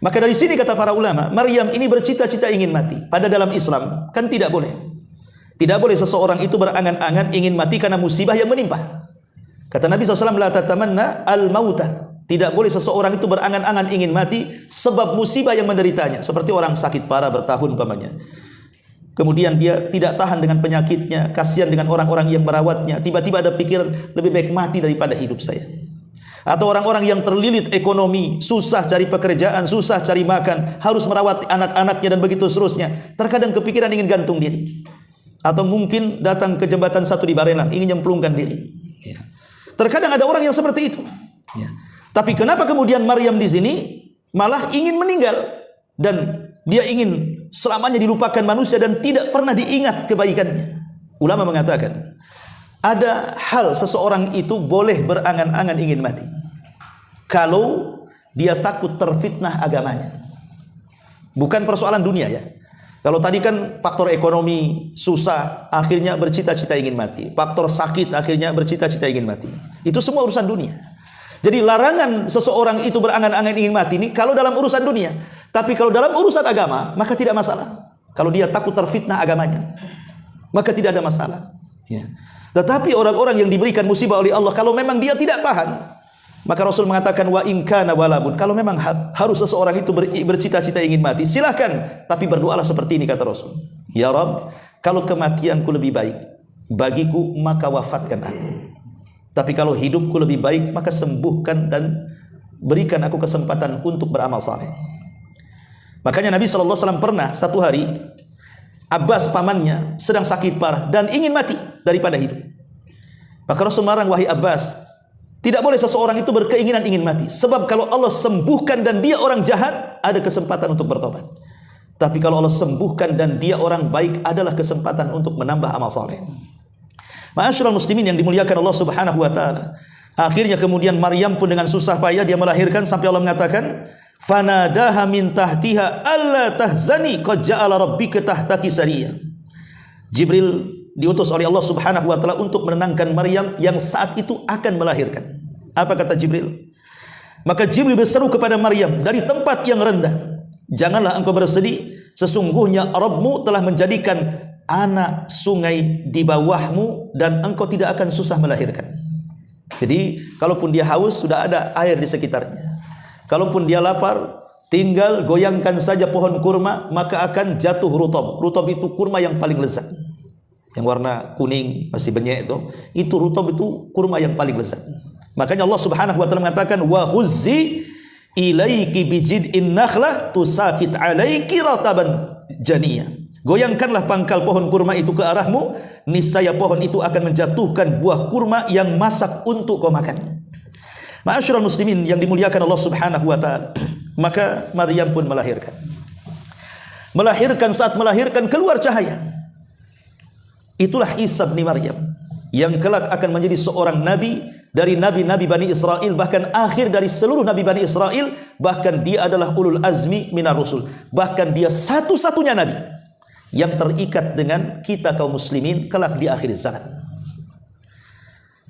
Maka dari sini kata para ulama, Maryam ini bercita-cita ingin mati. Pada dalam Islam kan tidak boleh. Tidak boleh seseorang itu berangan-angan ingin mati karena musibah yang menimpa. Kata Nabi SAW, la tatamanna al-mauta. Tidak boleh seseorang itu berangan-angan ingin mati sebab musibah yang menderitanya. Seperti orang sakit parah bertahun umpamanya. Kemudian dia tidak tahan dengan penyakitnya, kasihan dengan orang-orang yang merawatnya. Tiba-tiba ada pikiran, lebih baik mati daripada hidup saya. Atau orang-orang yang terlilit ekonomi, susah cari pekerjaan, susah cari makan, harus merawat anak-anaknya dan begitu seterusnya. Terkadang kepikiran ingin gantung diri. Atau mungkin datang ke jembatan satu di Barelang, ingin nyemplungkan diri. Ya. Terkadang ada orang yang seperti itu. Ya. Tapi kenapa kemudian Maryam di sini malah ingin meninggal dan dia ingin selamanya dilupakan manusia dan tidak pernah diingat kebaikannya? Ulama mengatakan, ada hal seseorang itu boleh berangan-angan ingin mati kalau dia takut terfitnah agamanya. Bukan persoalan dunia ya. Kalau tadi kan faktor ekonomi susah, akhirnya bercita-cita ingin mati. Faktor sakit, akhirnya bercita-cita ingin mati. Itu semua urusan dunia. Jadi larangan seseorang itu berangan-angan ingin mati ini kalau dalam urusan dunia. Tapi kalau dalam urusan agama, maka tidak masalah. Kalau dia takut terfitnah agamanya, maka tidak ada masalah. Ya. Tetapi orang-orang yang diberikan musibah oleh Allah, kalau memang dia tidak tahan, maka Rasul mengatakan wa in kana walabun, kalau memang harus seseorang itu bercita-cita ingin mati, silakan, tapi berdoalah seperti ini kata Rasul. Ya Rabb, kalau kematianku lebih baik bagiku, maka wafatkan aku. Tapi kalau hidupku lebih baik, maka sembuhkan dan berikan aku kesempatan untuk beramal saleh. Makanya Nabi SAW pernah satu hari, Abbas pamannya sedang sakit parah dan ingin mati daripada hidup. Maka Rasul melarang, wahai Abbas, tidak boleh seseorang itu berkeinginan ingin mati. Sebab kalau Allah sembuhkan dan dia orang jahat, ada kesempatan untuk bertobat. Tapi kalau Allah sembuhkan dan dia orang baik, adalah kesempatan untuk menambah amal saleh. Ma'asyiral muslimin yang dimuliakan Allah Subhanahu wa taala. Akhirnya kemudian Maryam pun dengan susah payah dia melahirkan sampai Allah mengatakan, fanadaha min tahtiha alla tahzani qad ja'ala rabbika tahtaki sariya. Jibril diutus oleh Allah Subhanahu wa taala untuk menenangkan Maryam yang saat itu akan melahirkan. Apa kata Jibril? Maka Jibril berseru kepada Maryam dari tempat yang rendah, janganlah engkau bersedih, sesungguhnya Rabbmu telah menjadikan anak sungai di bawahmu dan engkau tidak akan susah melahirkan. Jadi kalaupun dia haus, sudah ada air di sekitarnya. Kalaupun dia lapar, tinggal goyangkan saja pohon kurma, maka akan jatuh rutob. Rutob itu kurma yang paling lezat, yang warna kuning masih benyek itu rutob, itu kurma yang paling lezat. Makanya Allah Subhanahu wa taala mengatakan, wa huzzi ilaiki bijid'in nakhlah tusakit alaiki rataban janiyah. Goyangkanlah pangkal pohon kurma itu ke arahmu, niscaya pohon itu akan menjatuhkan buah kurma yang masak untuk kau makan. Ma'asyiral muslimin yang dimuliakan Allah Subhanahu wa taala. Maka Maryam pun melahirkan. Melahirkan, saat melahirkan keluar cahaya. Itulah Isa bin Maryam yang kelak akan menjadi seorang nabi dari nabi-nabi Bani Israel, bahkan akhir dari seluruh nabi Bani Israel, bahkan dia adalah ulul azmi minar rusul. Bahkan dia satu-satunya nabi yang terikat dengan kita kaum muslimin kelak di akhir zaman.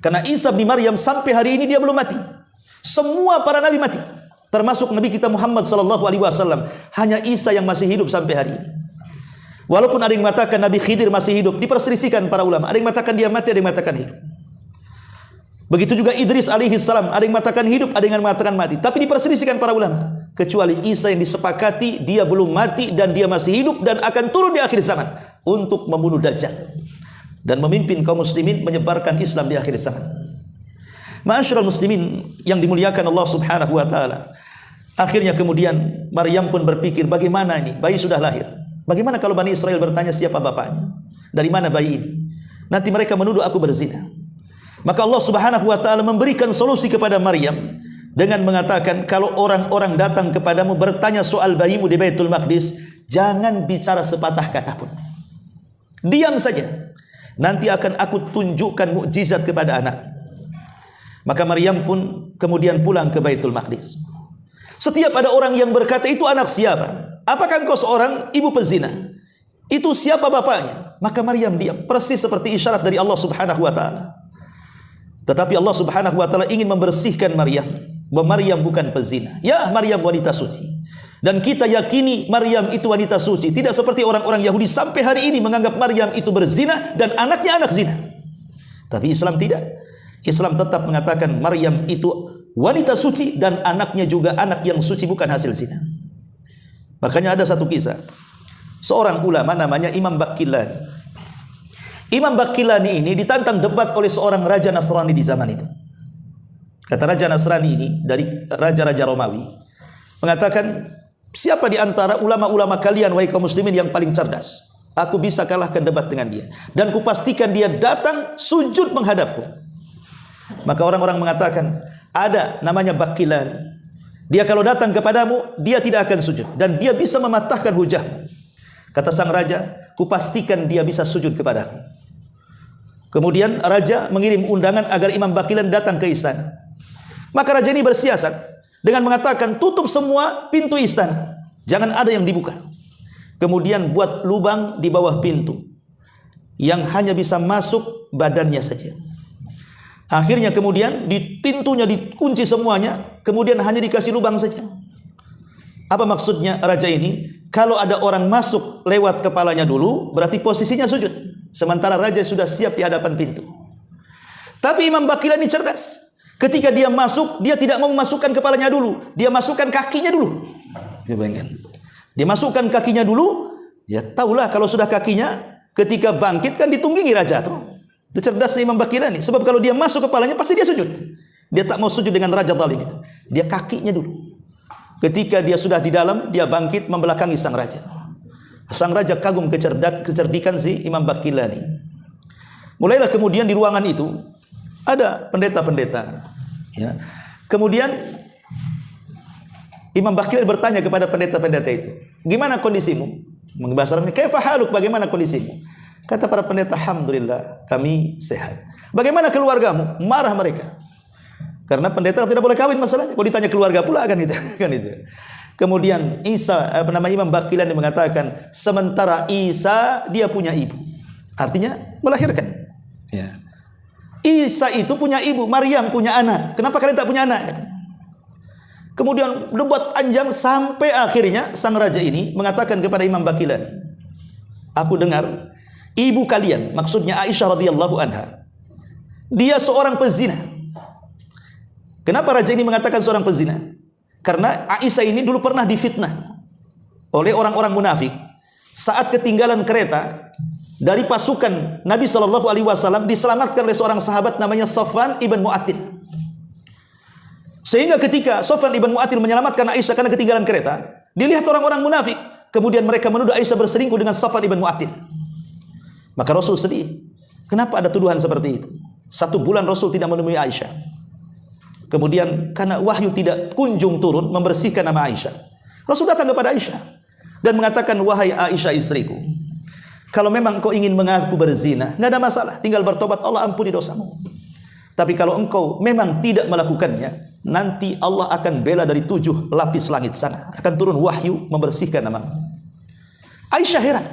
Karena Isa bin Maryam sampai hari ini dia belum mati. Semua para nabi mati, termasuk Nabi kita Muhammad sallallahu alaihi wasallam. Hanya Isa yang masih hidup sampai hari ini. Walaupun ada yang mengatakan Nabi Khidir masih hidup, diperselisihkan para ulama. Ada yang mengatakan dia mati, ada yang mengatakan hidup. Begitu juga Idris alaihi salam, ada yang mengatakan hidup, ada yang mengatakan mati. Tapi diperselisihkan para ulama. Kecuali Isa yang disepakati dia belum mati dan dia masih hidup dan akan turun di akhir zaman untuk membunuh Dajjal dan memimpin kaum muslimin menyebarkan Islam di akhir zaman. Ma'asyiral muslimin yang dimuliakan Allah Subhanahu wa taala. Akhirnya kemudian Maryam pun berpikir, bagaimana ini? Bayi sudah lahir. Bagaimana kalau Bani Israel bertanya siapa bapaknya? Dari mana bayi ini? Nanti mereka menuduh aku berzina. Maka Allah Subhanahu wa taala memberikan solusi kepada Maryam dengan mengatakan, kalau orang-orang datang kepadamu bertanya soal bayimu di Baitul Maqdis, jangan bicara sepatah kata pun. Diam saja. Nanti akan aku tunjukkan mukjizat kepada anak. Maka Maryam pun kemudian pulang ke Baitul Maqdis. Setiap ada orang yang berkata, itu anak siapa? Apakah engkau seorang ibu pezina? Itu siapa bapaknya? Maka Maryam diam, persis seperti isyarat dari Allah Subhanahu wa taala. Tetapi Allah Subhanahu wa taala ingin membersihkan Maryam, bahwa Maryam bukan pezina. Ya, Maryam wanita suci. Dan kita yakini Maryam itu wanita suci. Tidak seperti orang-orang Yahudi sampai hari ini menganggap Maryam itu berzina dan anaknya anak zina. Tapi Islam tidak. Islam tetap mengatakan Maryam itu wanita suci dan anaknya juga anak yang suci, bukan hasil zina. Makanya ada satu kisah. Seorang ulama namanya Imam Baqillani. Imam Baqillani ini ditantang debat oleh seorang raja Nasrani di zaman itu. Kata raja Nasrani ini dari raja-raja Romawi, mengatakan, siapa di antara ulama-ulama kalian wahai kaum muslimin yang paling cerdas? Aku bisa kalahkan debat dengan dia dan kupastikan dia datang sujud menghadapku. Maka orang-orang mengatakan, ada namanya Baqillani. Dia kalau datang kepadamu, dia tidak akan sujud dan dia bisa mematahkan hujahmu. Kata sang raja, kupastikan dia bisa sujud kepadaku. Kemudian raja mengirim undangan agar Imam Baqillani datang ke istana. Maka raja ini bersiasat dengan mengatakan, tutup semua pintu istana, jangan ada yang dibuka. Kemudian buat lubang di bawah pintu yang hanya bisa masuk badannya saja. Akhirnya kemudian di pintunya dikunci semuanya, kemudian hanya dikasih lubang saja. Apa maksudnya raja ini? Kalau ada orang masuk lewat kepalanya dulu, berarti posisinya sujud. Sementara raja sudah siap di hadapan pintu. Tapi Imam Baqillani cerdas. Ketika dia masuk, dia tidak mau memasukkan kepalanya dulu, dia masukkan kakinya dulu. Dia masukkan kakinya dulu, ya tahulah kalau sudah kakinya, ketika bangkit kan ditunggangi raja tuh. Itu cerdasnya Imam Baqillani. Sebab kalau dia masuk kepalanya pasti dia sujud. Dia tak mau sujud dengan raja zalim itu. Dia kakinya dulu. Ketika dia sudah di dalam, dia bangkit membelakangi sang raja. Sang raja kagum kecerdikan si Imam Baqillani. Mulailah kemudian di ruangan itu ada pendeta-pendeta. Ya. Kemudian Imam Baqillani bertanya kepada pendeta-pendeta itu, gimana kondisimu? Bahasa Arabnya, kaifa haluk, bagaimana kondisimu? Kata para pendeta, alhamdulillah kami sehat. Bagaimana keluargamu? Marah mereka. Karena pendeta tidak boleh kawin masalahnya. Kalau ditanya keluarga pula kan itu. Kemudian Imam Baqillani mengatakan, sementara Isa dia punya ibu. Artinya melahirkan. Ya. Isa itu punya ibu, Maryam punya anak. Kenapa kalian tak punya anak? Katanya. Kemudian debat panjang sampai akhirnya sang raja ini mengatakan kepada Imam Baqillani, aku dengar ibu kalian, maksudnya Aisyah radhiyallahu anha, dia seorang pezina. Kenapa raja ini mengatakan seorang pezina? Karena Aisyah ini dulu pernah difitnah oleh orang-orang munafik saat ketinggalan kereta dari pasukan Nabi Shallallahu Alaihi Wasallam, diselamatkan oleh seorang sahabat namanya Safwan ibn Mu'attil. Sehingga ketika Safwan ibn Mu'attil menyelamatkan Aisyah karena ketinggalan kereta, dilihat orang-orang munafik, kemudian mereka menuduh Aisyah berselingkuh dengan Safwan ibn Mu'attil. Maka Rasul sedih. Kenapa ada tuduhan seperti itu? 1 bulan Rasul tidak menemui Aisyah. Kemudian karena wahyu tidak kunjung turun membersihkan nama Aisyah, Rasul datang kepada Aisyah dan mengatakan, wahai Aisyah istriku, kalau memang kau ingin mengaku berzina, nggak ada masalah, tinggal bertobat, Allah ampuni dosamu. Tapi kalau engkau memang tidak melakukannya, nanti Allah akan bela dari 7 lapis langit sana, akan turun wahyu membersihkan namamu. Aisyah heran,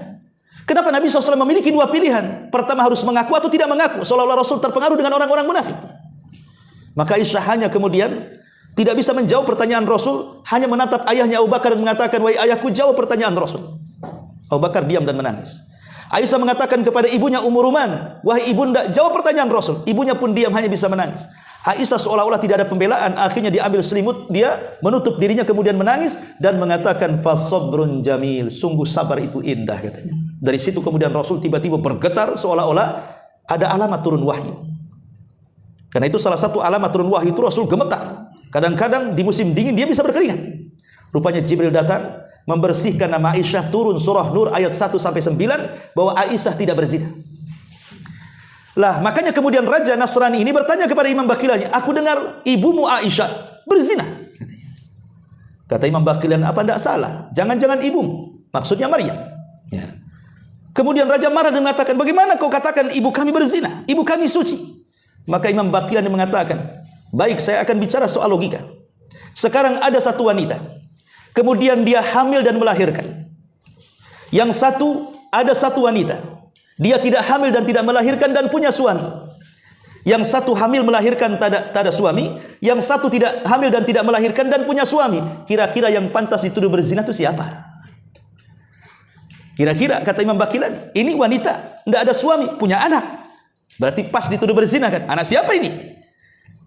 kenapa Nabi SAW memiliki 2 pilihan? Pertama, harus mengaku atau tidak mengaku, seolah-olah Rasul terpengaruh dengan orang-orang munafik. Maka Aisyah hanya kemudian tidak bisa menjawab pertanyaan Rasul, hanya menatap ayahnya Abu Bakar dan mengatakan, wahai ayahku, jawab pertanyaan Rasul. Abu Bakar diam dan menangis. Aisyah mengatakan kepada ibunya Ummu Ruman, wahai ibunda, jawab pertanyaan Rasul. Ibunya pun diam, hanya bisa menangis. Aisyah seolah-olah tidak ada pembelaan, akhirnya diambil selimut, dia menutup dirinya kemudian menangis dan mengatakan, fasabrun jamil, sungguh sabar itu indah, katanya. Dari situ kemudian Rasul tiba-tiba bergetar seolah-olah ada alamat turun wahyu. Karena itu salah satu alamat turun wahyu itu Rasul gemetar. Kadang-kadang di musim dingin dia bisa berkeringat. Rupanya Jibril datang membersihkan nama Aisyah, turun surah Nur ayat 1-9 bahwa Aisyah tidak berzina. Lah, makanya kemudian Raja Nasrani ini bertanya kepada Imam Baqilannya, aku dengar ibumu Aisyah berzina. Kata Imam Baqilan, apa tidak salah? Jangan-jangan ibumu, maksudnya Maryam. Ya. Kemudian Raja marah dan mengatakan, bagaimana kau katakan ibu kami berzina? Ibu kami suci. Maka Imam Baqilan mengatakan, baik, saya akan bicara soal logika. Sekarang ada satu wanita, kemudian dia hamil dan melahirkan. Yang satu, ada satu wanita, dia tidak hamil dan tidak melahirkan dan punya suami. Yang satu hamil melahirkan tak ada suami, yang satu tidak hamil dan tidak melahirkan dan punya suami. Kira-kira yang pantas dituduh berzina itu siapa? Kira-kira, kata Imam Baqilan, ini wanita, tidak ada suami, punya anak. Berarti pas dituduh berzina kan? Anak siapa ini?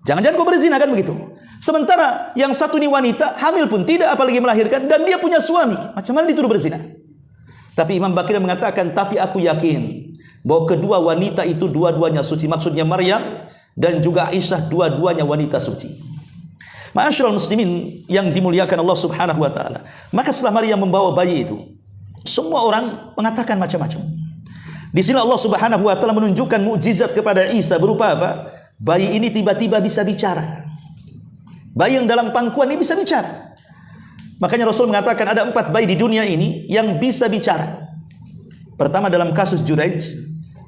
Jangan-jangan kau berzina kan begitu? Sementara yang satu ini wanita, hamil pun tidak, apalagi melahirkan, dan dia punya suami. Macam mana dituduh berzina? Tapi Imam Baqilan mengatakan, tapi aku yakin bahwa kedua wanita itu dua-duanya suci. Maksudnya Maryam dan juga Aisyah, dua-duanya wanita suci. Ma'asyiral muslimin yang dimuliakan Allah Subhanahu wa taala. Maka setelah Maryam membawa bayi itu, semua orang mengatakan macam-macam. Di sini Allah Subhanahu wa taala menunjukkan mukjizat kepada Isa berupa apa? Bayi ini tiba-tiba bisa bicara. Bayi yang dalam pangkuan ini bisa bicara. Makanya Rasul mengatakan ada 4 bayi di dunia ini yang bisa bicara. Pertama dalam kasus Juraij,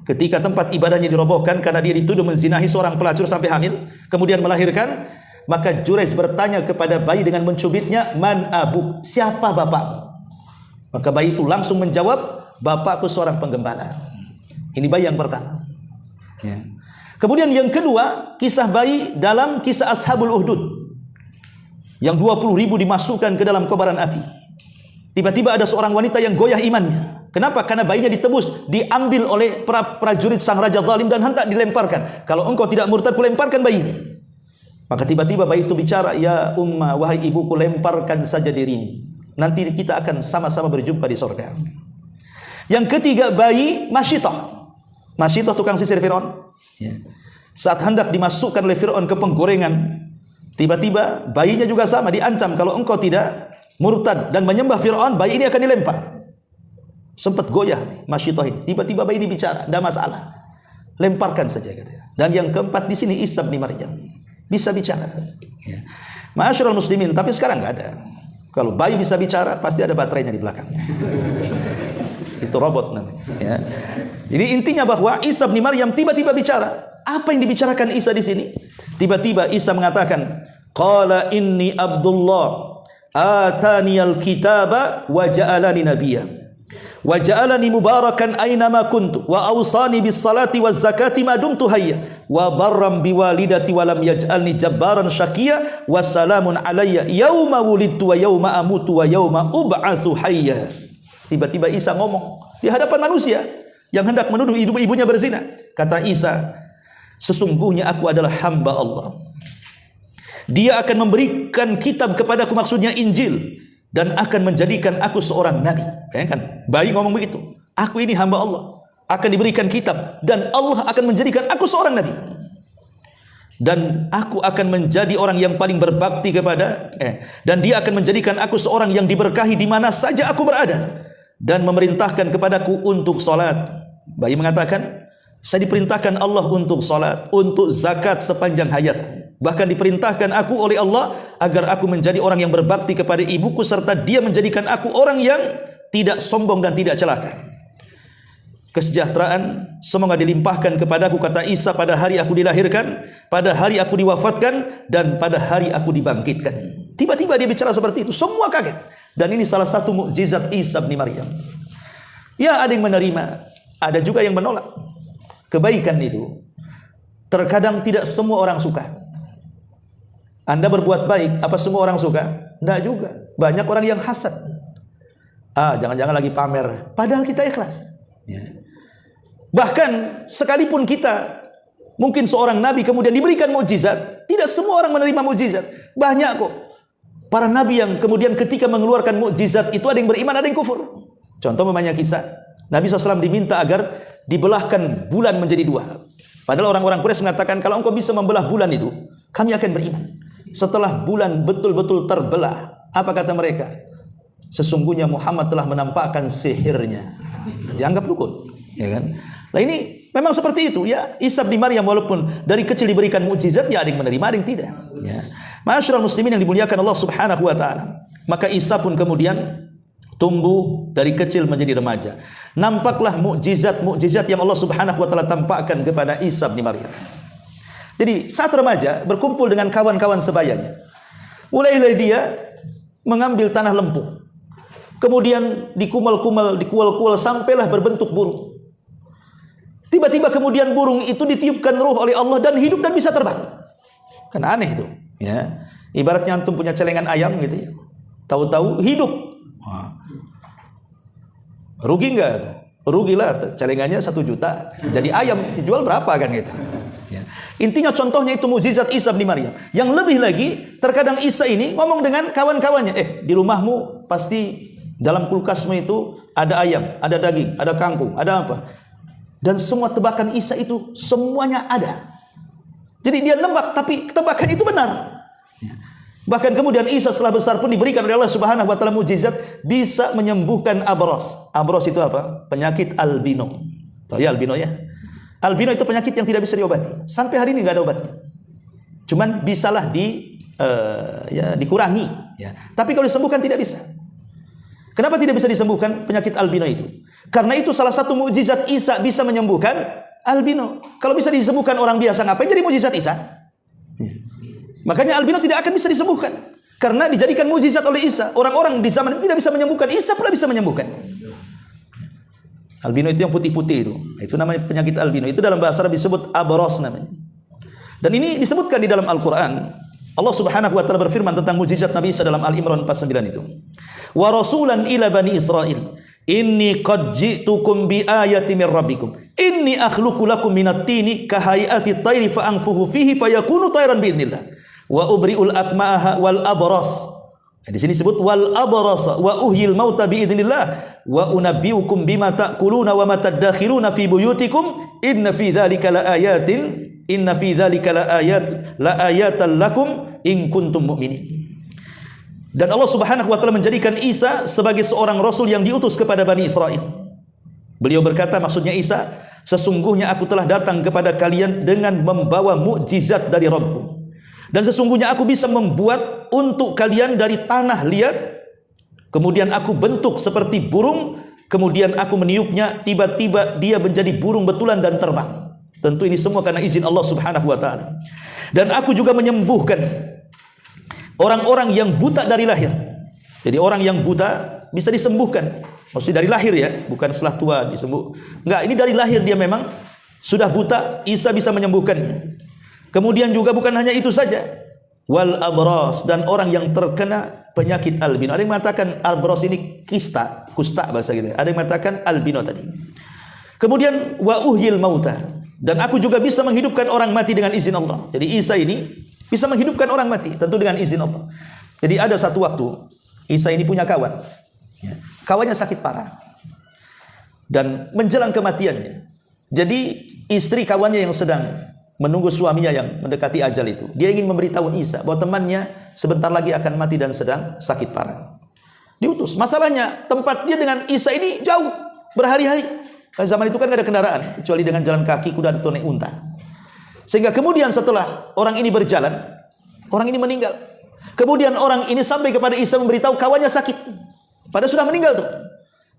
ketika tempat ibadahnya dirobohkan karena dia dituduh menzinahi seorang pelacur sampai hamil, kemudian melahirkan, maka Juraij bertanya kepada bayi dengan mencubitnya, man abuk, siapa bapakmu? Maka bayi itu langsung menjawab, bapakku seorang penggembala. Ini bayi yang pertama. Ya. Kemudian yang kedua, kisah bayi dalam kisah Ashabul Uhdud. Yang 20.000 dimasukkan ke dalam kobaran api. Tiba-tiba ada seorang wanita yang goyah imannya. Kenapa? Karena bayinya ditebus, diambil oleh prajurit sang raja zalim dan hendak dilemparkan. Kalau engkau tidak murtad, kulemparkan bayi ini. Maka tiba-tiba bayi itu bicara, ya umma, wahai ibuku, lemparkan saja dirimu. Nanti kita akan sama-sama berjumpa di surga. Yang ketiga, bayi Masyitah. Masyitah tukang sisir Fir'aun. Ya. Saat hendak dimasukkan oleh Fir'aun ke penggorengan, tiba-tiba bayinya juga sama, diancam kalau engkau tidak murtad dan menyembah Fir'aun, bayi ini akan dilempar. Sempat goyah nih, Masyitah ini. Tiba-tiba bayi ini bicara, tidak masalah, lemparkan saja katanya. Dan yang keempat di sini Isa bin Maryam, bisa bicara. Ya. Ma'asyiral muslimin, tapi sekarang nggak ada. Kalau bayi bisa bicara, pasti ada baterainya di belakangnya. Itu robot namanya. Ya. Jadi intinya bahwa Isa bin Maryam tiba-tiba bicara. Apa yang dibicarakan Isa di sini? Tiba-tiba Isa mengatakan, qala inni Abdullah ataniyal kitaba wa ja'alani nabiyya wa ja'alani mubarakan aina ma kuntu wa awsani bis salati waz zakati ma dumtu hayya wa barram biwalidati wa lam yaj'alni jabbaran syaqiyya wa salamun alayya yauma wulidtu wa yauma amutu wa yauma ub'atsu hayya. Tiba-tiba Isa ngomong di hadapan manusia yang hendak menuduh ibunya berzina. Kata Isa, sesungguhnya aku adalah hamba Allah. Dia akan memberikan kitab kepadaku, maksudnya Injil, dan akan menjadikan aku seorang nabi. Bayangkan, bayi ngomong begitu. Aku ini hamba Allah, akan diberikan kitab, dan Allah akan menjadikan aku seorang nabi. Dan aku akan menjadi orang yang paling berbakti kepada dan dia akan menjadikan aku seorang yang diberkahi di mana saja aku berada, dan memerintahkan kepadaku untuk salat. Bayi mengatakan, saya diperintahkan Allah untuk salat, untuk zakat sepanjang hayatku. Bahkan diperintahkan aku oleh Allah agar aku menjadi orang yang berbakti kepada ibuku, serta dia menjadikan aku orang yang tidak sombong dan tidak celaka. Kesejahteraan semoga dilimpahkan kepadaku, kata Isa, pada hari aku dilahirkan, pada hari aku diwafatkan, dan pada hari aku dibangkitkan. Tiba-tiba dia bicara seperti itu, semua kaget. Dan ini salah satu mukjizat Isa bin Maryam. Ya, ada yang menerima, ada juga yang menolak. Kebaikan itu terkadang tidak semua orang suka. Anda berbuat baik, apa semua orang suka? Tidak juga. Banyak orang yang hasad. Jangan-jangan lagi pamer. Padahal kita ikhlas. Ya. Bahkan sekalipun kita mungkin seorang nabi kemudian diberikan mukjizat, tidak semua orang menerima mukjizat. Banyak kok para nabi yang kemudian ketika mengeluarkan mukjizat itu ada yang beriman, ada yang kufur. Contoh memangnya kisah Nabi SAW diminta agar dibelahkan bulan menjadi dua. Padahal orang-orang Quraisy mengatakan, kalau engkau bisa membelah bulan itu, kami akan beriman. Setelah bulan betul-betul terbelah, apa kata mereka? Sesungguhnya Muhammad telah menampakkan sihirnya. Dianggap dukun, ya kan? Nah ini memang seperti itu, ya. Isa bin Maryam walaupun dari kecil diberikan mukjizat, ya ada yang menerima, ada yang tidak. Ya. Ma'asyiral muslimin yang dimuliakan Allah Subhanahu wa taala. Maka Isa pun kemudian tumbuh dari kecil menjadi remaja. Nampaklah mukjizat-mukjizat yang Allah Subhanahu wa taala tampakkan kepada Isa bin Maryam. Jadi saat remaja berkumpul dengan kawan-kawan sebayanya. Mulailah dia mengambil tanah lempung. Kemudian dikumal-kumal, dikual-kual sampailah berbentuk burung. Tiba-tiba kemudian burung itu ditiupkan ruh oleh Allah dan hidup dan bisa terbang. Kan aneh itu, ya. Ibaratnya antum punya celengan ayam gitu ya. Tahu-tahu hidup. Rugi enggak? Rugilah, celengannya 1 juta. Jadi ayam dijual berapa kan gitu. Ya. Intinya contohnya itu mukjizat Isa bin Maryam. Yang lebih lagi, terkadang Isa ini ngomong dengan kawan-kawannya, di rumahmu pasti dalam kulkasmu itu ada ayam, ada daging, ada kangkung, ada apa. Dan semua tebakan Isa itu semuanya ada. Jadi dia nebak, tapi tebakan itu benar. Ya. Bahkan kemudian Isa setelah besar pun diberikan oleh Allah Subhanahu wa taala mukjizat bisa menyembuhkan abros. Abros itu apa? Penyakit albino. Tahu ya albino ya? Albino itu penyakit yang tidak bisa diobati. Sampai hari ini nggak ada obatnya. Cuman bisalah dikurangi. Ya. Tapi kalau disembuhkan tidak bisa. Kenapa tidak bisa disembuhkan penyakit albino itu? Karena itu salah satu mukjizat Isa bisa menyembuhkan albino. Kalau bisa disembuhkan orang biasa, ngapain jadi mukjizat Isa? Ya. Makanya albino tidak akan bisa disembuhkan. Karena dijadikan mukjizat oleh Isa. Orang-orang di zaman itu tidak bisa menyembuhkan. Isa pula bisa menyembuhkan. Albino itu yang putih-putih itu. Itu namanya penyakit albino. Itu dalam bahasa Arab disebut abros namanya. Dan ini disebutkan di dalam Al-Quran. Allah Subhanahu wa taala berfirman tentang mukjizat Nabi Isa dalam Al-Imran 49 itu. Wa rasulan ila bani Israil. Inni qad ji'tukum bi ayati min rabbikum. Inni akhluqu lakum minat tini ka hayati tayri fa anfuhu fihi fayakunu tayran bi idznillah. Wa ubri'ul akma'aha wal abras. Di sini disebut wal abrasa wa uhyil mauta bi idznillah wa unabbiukum bima ta'kuluna wa ma tadakhiruna fi buyutikum inna fi dzalika laayatan lakum in kuntum mu'minin. Dan Allah Subhanahu wa taala menjadikan Isa sebagai seorang rasul yang diutus kepada Bani Israel. Beliau berkata, maksudnya Isa, sesungguhnya aku telah datang kepada kalian dengan membawa mukjizat dari Rabbku. Dan sesungguhnya aku bisa membuat untuk kalian dari tanah liat, kemudian aku bentuk seperti burung, kemudian aku meniupnya, tiba-tiba dia menjadi burung betulan dan terbang. Tentu ini semua karena izin Allah Subhanahu wa taala. Dan aku juga menyembuhkan orang-orang yang buta dari lahir. Jadi orang yang buta bisa disembuhkan. Maksudnya dari lahir ya, bukan setelah tua disembuh. Enggak, ini dari lahir dia memang sudah buta, Isa bisa menyembuhkannya. Kemudian juga bukan hanya itu saja. Wal abras, dan orang yang terkena penyakit albino. Ada yang mengatakan abras ini kusta bahasa gitu. Ada yang mengatakan albino tadi. Kemudian wa uhyil mauta, dan aku juga bisa menghidupkan orang mati dengan izin Allah. Jadi Isa ini bisa menghidupkan orang mati, tentu dengan izin Allah. Jadi ada satu waktu Isa ini punya kawan, ya. Kawannya sakit parah dan menjelang kematiannya. Jadi istri kawannya yang sedang menunggu suaminya yang mendekati ajal itu, dia ingin memberitahu Isa bahwa temannya sebentar lagi akan mati dan sedang sakit parah. Diutus. Masalahnya tempat dia dengan Isa ini jauh, berhari-hari. Zaman itu kan nggak ada kendaraan kecuali dengan jalan kaki, kuda atau naik unta. Sehingga kemudian setelah orang ini berjalan, orang ini meninggal. Kemudian orang ini sampai kepada Isa memberitahu kawannya sakit. Padahal sudah meninggal tuh.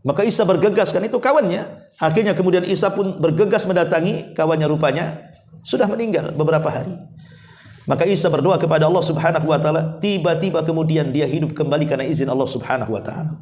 Maka Isa bergegas, kan itu kawannya. Akhirnya kemudian Isa pun bergegas mendatangi kawannya, rupanya sudah meninggal beberapa hari. Maka Isa berdoa kepada Allah Subhanahu wa taala, tiba-tiba kemudian dia hidup kembali karena izin Allah Subhanahu wa taala.